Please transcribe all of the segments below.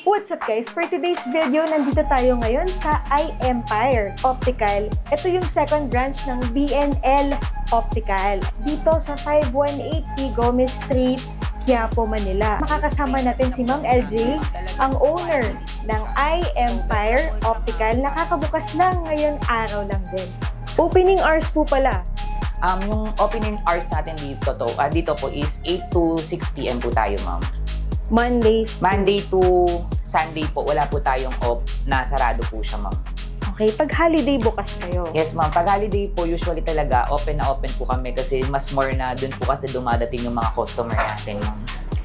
What's up guys? For today's video, nandito tayo ngayon sa iEmpire Optical. Ito yung second branch ng BNL Optical. Dito sa 518 P. Gomez Street, Quiapo, Manila. Makakasama natin si Ma'am LJ, ang owner ng iEmpire Optical. Nakakabukas lang ngayon araw lang din. Opening hours po pala. Yung opening hours natin dito po is 8 to 6 p.m. po tayo, ma'am. Monday to Sunday po, wala po tayong off, nasarado po siya, ma'am. Okay, pag holiday bukas kayo. Yes, ma'am. Pag holiday po, usually talaga open na open po kami kasi mas more na dun po kasi dumadating yung mga customer natin, ma'am.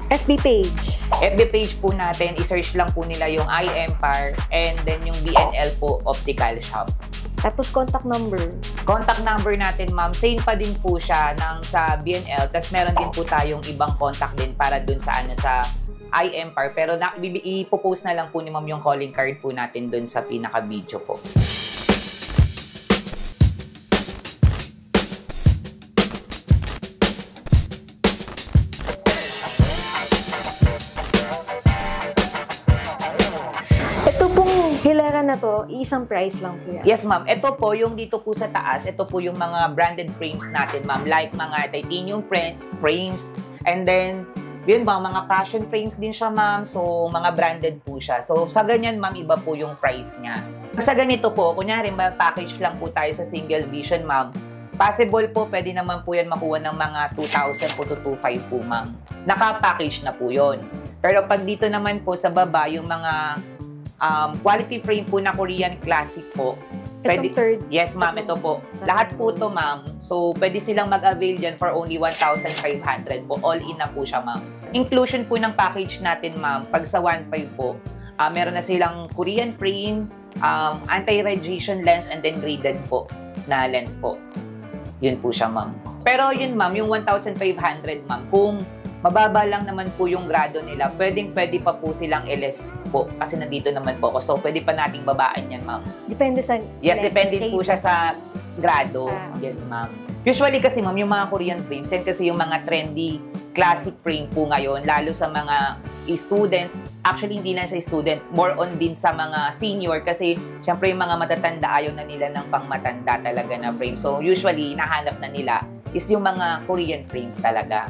FB page. FB page po natin, isearch lang po nila yung iEmpire and then yung BNL po Optical Shop. Tapos contact number. Contact number natin, ma'am, same pa din po siya ng sa BNL. Tapos meron din po tayong ibang contact din para dun sa sa iEmpire. Pero ipopost na lang po ni ma'am yung calling card po natin dun sa pinaka-video po. Hilera na to, isang price lang po yan. Yes, ma'am. Ito po, yung dito po sa taas, ito po yung mga branded frames natin, ma'am. Like mga titanium frames. And then, yun ba, mga fashion frames din siya, ma'am. So, mga branded po siya. So, sa ganyan, ma'am, iba po yung price niya. Sa ganito po, kunyari, package lang po tayo sa single vision, ma'am. Possible po, pwede naman po yan makuha ng mga 2,000 po to 2,500 po, ma'am. Naka-package na po yun. Pero pag dito naman po sa baba, yung mga quality frame po na Korean classic po. Pwede, third. Yes, ma'am. Ito po. Lahat po to, ma'am. So, pwede silang mag-avail dyan for only 1,500 po. All in na po siya, ma'am. Inclusion po ng package natin, ma'am. Pag sa 1,500 po, meron na silang Korean frame, anti-radiation lens, and then graded po na lens po. Yun po siya, ma'am. Pero yun, ma'am, yung 1,500, ma'am, kung mababa lang naman po yung grado nila, pwede pa po silang LS po. Kasi nandito naman po ako. So, pwede pa nating babaan yan, ma'am. Depende sa... Yes, depende po siya sa grado. Yes, ma'am. Usually kasi, ma'am, yung mga Korean frames, yan kasi yung mga trendy classic frame po ngayon, lalo sa mga students. Actually, hindi lang sa student, more on din sa mga senior kasi, syempre, yung mga matatanda, ayaw na nila ng pangmatanda talaga na frame. So, usually, nahanap na nila is yung mga Korean frames talaga.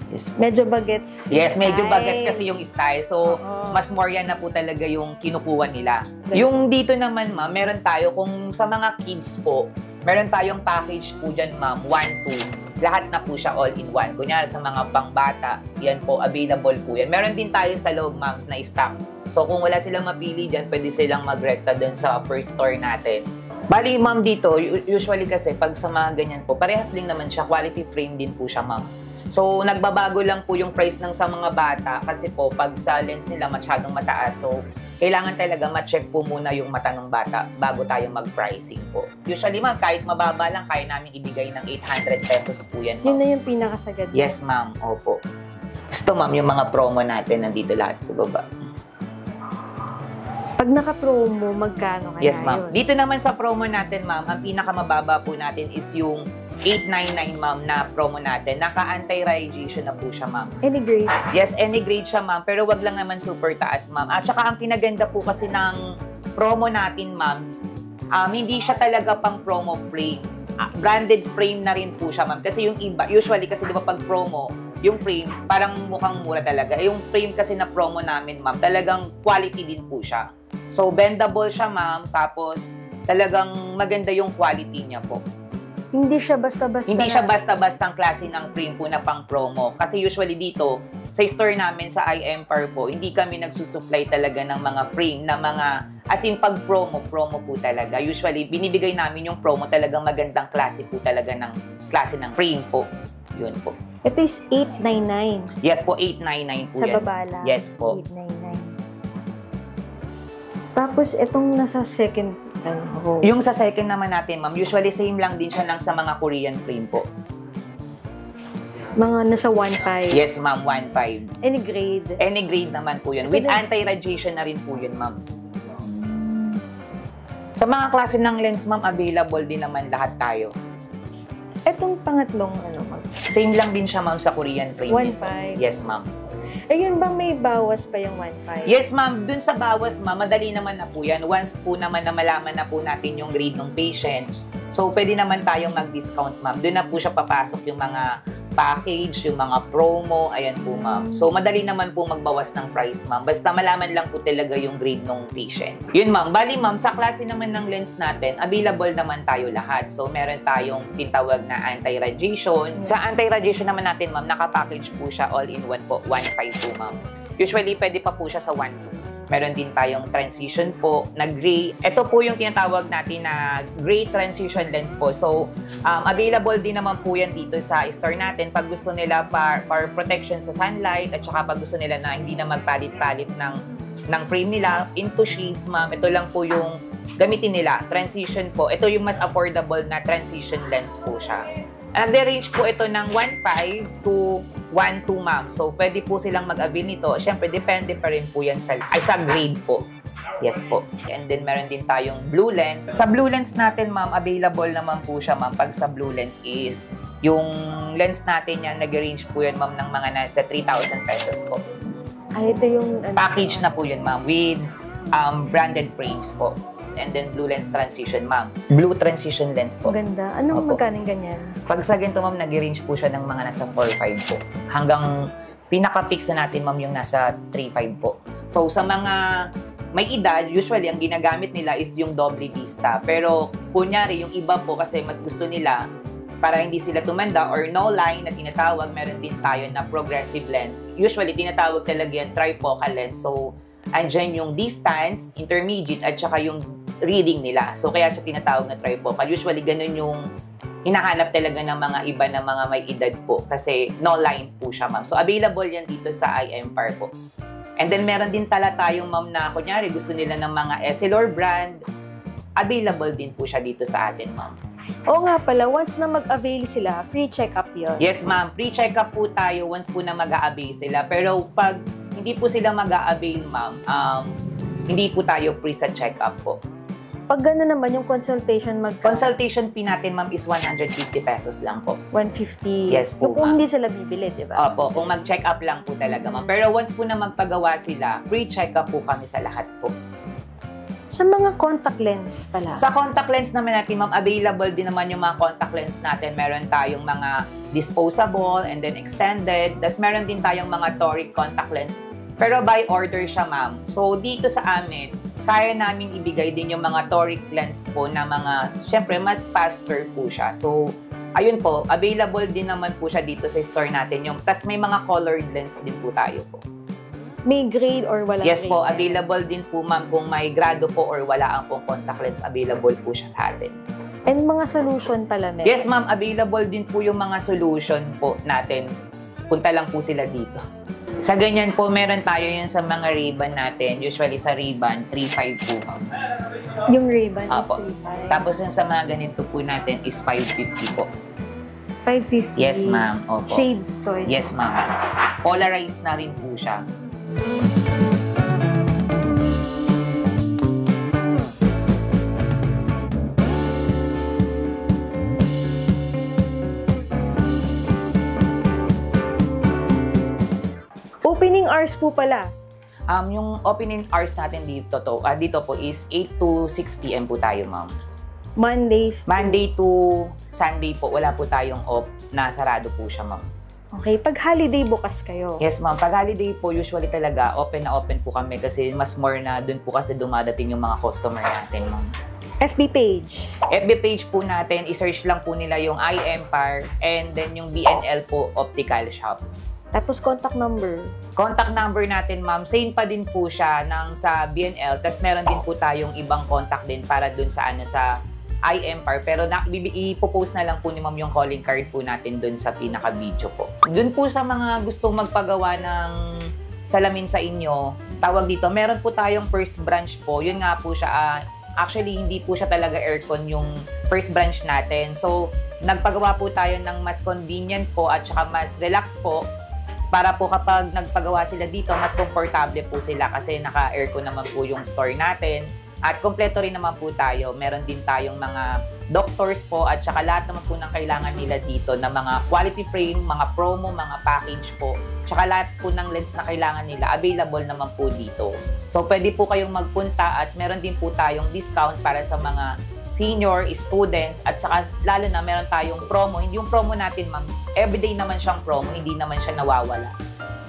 Yes. Medyo bagets. Yes, medyo bagets kasi yung style. So, mas more yan na po talaga yung kinukuha nila. Yung dito naman, ma'am, meron tayo, kung sa mga kids po, meron tayong package po dyan, ma'am, 1, 2. Lahat na po siya all in one. Kunyari sa mga pangbata, yan po, available po yan. Meron din tayo sa loob, ma'am, na stock. So, kung wala silang mapili dyan, pwede silang mag-recta dun sa first store natin. Bali, ma'am, dito, usually kasi, pag sa mga ganyan po, parehas din naman siya, quality frame din po siya, ma'am. So, nagbabago lang po yung price ng sa mga bata kasi po, pag sa lens nila masyadong mataas. So, kailangan talaga ma-check po muna yung mata ng bata bago tayo mag-pricing po. Usually, ma'am, kahit mababa lang, kaya namin ibigay ng 800 pesos po yan, ma'am. Yun na yung pinakasagad. Yes, ma'am. Opo. Ito, ma'am, yung mga promo natin nandito lahat sa baba. Pag naka-promo, magkano kaya yes, ma'am. Dito naman sa promo natin, ma'am, ang pinakamababa po natin is yung 899, ma'am, na promo natin. Naka-anti-radiation na po siya, ma'am. Any grade? Yes, any grade siya, ma'am. Pero wag lang naman super taas, ma'am. At saka ang kinaganda po kasi ng promo natin, ma'am, hindi siya talaga pang promo frame. Branded frame na rin po siya, ma'am. Kasi yung iba, usually kasi di ba pag promo, yung frame, parang mukhang mura talaga. Yung frame kasi na promo namin, ma'am, talagang quality din po siya. So, bendable siya, ma'am. Tapos, talagang maganda yung quality niya po. Hindi siya basta-basta. Hindi siya basta-basta ang klase ng frame po na pang promo. Kasi usually dito, sa store namin sa iEmpire po, hindi kami nagsusupply talaga ng mga frame na mga, as in pag promo po talaga. Usually, binibigay namin yung promo talagang magandang klase po talaga ng klase ng frame po. Yun po. Ito is 899. Yes po, 899 po sa yan. Sa baba lang. Yes po. 899. Tapos, itong nasa second. Yung sa second naman natin, ma'am, usually same lang din siya ng sa mga Korean frame po. Mga nasa 1.5. Yes, ma'am, 1.5. Any grade? Any grade naman po yun. With anti-radiation na rin po yun, ma'am. Sa mga klase ng lens, ma'am, available din naman lahat tayo. Etong pangatlong, ano, ma'am? Same lang din siya, ma'am, sa Korean frame. 1.5. Yes, ma'am. Eh, yun bang may bawas pa yung 1.5? Yes, ma'am. Dun sa bawas, ma'am, madali naman na po yan. Once po naman na malaman na po natin yung grade ng patient, so pwede naman tayong mag-discount, ma'am. Doon na po siya papasok yung mga package, yung mga promo, ayan po, ma'am. So, madali naman po magbawas ng price, ma'am. Basta malaman lang po talaga yung grade ng patient. Yun, ma'am. Bali, ma'am, sa klase naman ng lens natin, available naman tayo lahat. So, meron tayong tinatawag na anti-radiation. Sa anti-radiation naman natin, ma'am, nakapackage po siya all-in-one po, 1.5 po, ma'am. Usually, pwede pa po siya sa 1.2. Meron din tayong transition po na gray. Ito po yung tinatawag natin na gray transition lens po. So, available din naman po yan dito sa store natin pag gusto nila for protection sa sunlight at saka pag gusto nila na hindi na magpalit-palit ng frame nila into shades, ma'am. Ito lang po yung gamitin nila. Transition po. Ito yung mas affordable na transition lens po siya. Nag-range po ito ng 1.5 to 1.2, ma'am. So, pwede po silang mag-avail nito. Siyempre, depende pa rin po yan sa grade po. Yes po. And then, meron din tayong blue lens. Sa blue lens natin, ma'am, available naman po siya, ma'am. Pag sa blue lens is, yung lens natin yan, nag-range po yan, ma'am, ng mga nasa 3,000 pesos po. Ay, ito yung... Package na po yun, ma'am, with branded frames po. And then blue lens transition, ma'am. Blue transition lens po. Ganda. Anong magkaning ganyan? Pag sa ganito, ma'am, nag-range po siya ng mga nasa 4.5 po. Hanggang pinaka-fix na natin, ma'am, yung nasa 3.5 po. So, sa mga may edad, usually, ang ginagamit nila is yung doble vista. Pero, kunyari, yung iba po, kasi mas gusto nila, para hindi sila tumanda or no line na tinatawag, meron din tayo na progressive lens. Usually, tinatawag talaga yan trifocal lens. So, andyan yung distance, intermediate, at saka yung reading nila. So, kaya siya tinatawag na trifocal. Usually, ganun yung hinahanap talaga ng mga iba na mga may edad po. Kasi no line po siya, ma'am. So, available yan dito sa iEmpire po. And then, meron din tala tayong, ma'am, na kunyari gusto nila ng mga Essilor brand. Available din po siya dito sa atin, ma'am. Oo nga pala, once na mag-avail sila, free check-up yun. Yes, ma'am. Free check-up po tayo once po na mag-a-avail sila. Pero pag hindi po sila mag-a-avail, ma'am, hindi po tayo free sa check-up po. Pag gano'n naman yung consultation, Consultation fee natin, ma'am, is 150 pesos lang po. 150. Yes po, Kung ma'am. hindi sila bibili, di ba? Opo, kung mag-check up lang po talaga, ma'am. Pero once po na magpagawa sila, free check up po kami sa lahat po. Sa mga contact lens pala. Sa contact lens naman natin, ma'am, available din naman yung mga contact lens natin. Meron tayong mga disposable and then extended. Tapos meron din tayong mga toric contact lens. Pero by order siya, ma'am. So, dito sa amin, kaya namin ibigay din yung mga toric lens po na mga, syempre, mas faster po siya. So, ayun po, available din naman po siya dito sa store natin. Tapos may mga colored lens din po tayo po. May grade or wala Yes grade? po, available din po, ma'am, kung may grado po or wala ang pong contact lens, available po siya sa atin. And mga solution pala, meron? Yes, ma'am, available din po yung mga solution po natin. Punta lang po sila dito. Sa ganyan po, meron tayo yun sa mga Ray-Ban natin. Usually sa Ray-Ban, 3.5 po, ma'am. Yung Ray-Ban is Apo. 3.5. Tapos yung sa mga ganito po natin is 5.50 po. 550. Yes, ma'am. Opo. Shades to. Yes, ma'am. Polarized na rin po siya. Opening hours po pala. Yung opening hours natin dito po is 8 to 6 p.m. po tayo, ma'am. Mondays. Monday to Sunday po, wala po tayong off, na sarado po siya, ma'am. Okay, pag holiday bukas kayo. Yes, ma'am. Pag holiday po, usually talaga, open na open po kami kasi mas more na dun po kasi dumadating yung mga customer natin, ma'am. FB page. FB page po natin, isearch lang po nila yung iEmpire and then yung BNL po, Optical Shop. Tapos contact number. Contact number natin, ma'am, same pa din po siya ng sa BNL. Tapos meron din po tayong ibang contact din para dun sa sa iEmpire. Pero ipopost na lang po ni ma'am yung calling card po natin dun sa pinaka-video po. Dun po sa mga gustong magpagawa ng salamin sa inyo, tawag dito, meron po tayong first branch po. Yun nga po siya, actually hindi po siya talaga aircon yung first branch natin. So, nagpagawa po tayo ng mas convenient po at saka mas relax po para po kapag nagpagawa sila dito, mas komportable po sila kasi naka-aircon naman po yung store natin. At kompleto rin naman po tayo. Meron din tayong mga doctors po at saka lahat naman po ng kailangan nila dito na mga quality frame, mga promo, mga package po. Tsaka lahat po ng lens na kailangan nila, available naman po dito. So, pwede po kayong magpunta at meron din po tayong discount para sa mga senior, students, at saka lalo na meron tayong promo. Hindi yung promo natin, ma'am, everyday naman siyang promo, hindi naman siya nawawala.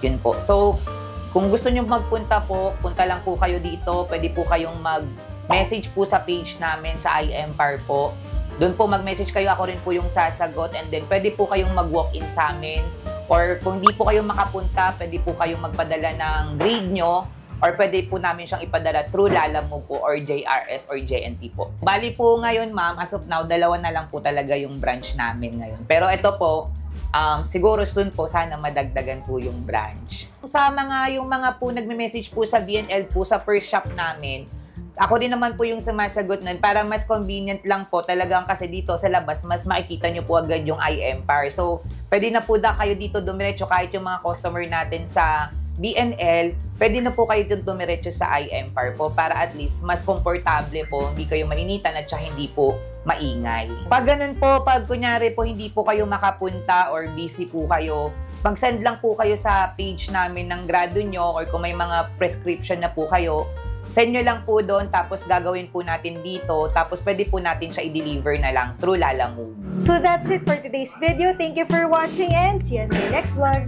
Yun po. So, kung gusto nyo magpunta po, punta lang po kayo dito. Pwede po kayong mag-message po sa page namin sa iEmpire po. Doon po mag-message kayo, ako rin po yung sasagot. And then, pwede po kayong mag-walk-in sa amin. Or kung hindi po kayo makapunta, pwede po kayong magpadala ng grade nyo. Or pwede po namin siyang ipadala through Lalamove po or JRS or JNT po. Bali po ngayon, ma'am, as of now, 2 na lang po talaga yung branch namin ngayon. Pero ito po, siguro soon po, sana madagdagan po yung branch. Sa yung mga po nagme-message po sa BNL po sa first shop namin, ako din naman po yung sumasagot nun para mas convenient lang po talagang kasi dito sa labas, mas makikita nyo po agad yung iEmpire. So, pwede na po kayo dito dumiretso kahit yung mga customer natin sa BNL, pwede na po kayo dumiretso sa iEmpire po para at least mas komportable po, hindi kayo mainitan at saka hindi po maingay. Pag ganun po, pag kunyari po hindi po kayo makapunta or busy po kayo, mag-send lang po kayo sa page namin ng grado nyo or kung may mga prescription na po kayo, send nyo lang po doon tapos gagawin po natin dito tapos pwede po natin siya i-deliver na lang through Lalamove. So that's it for today's video. Thank you for watching and see you in the next vlog.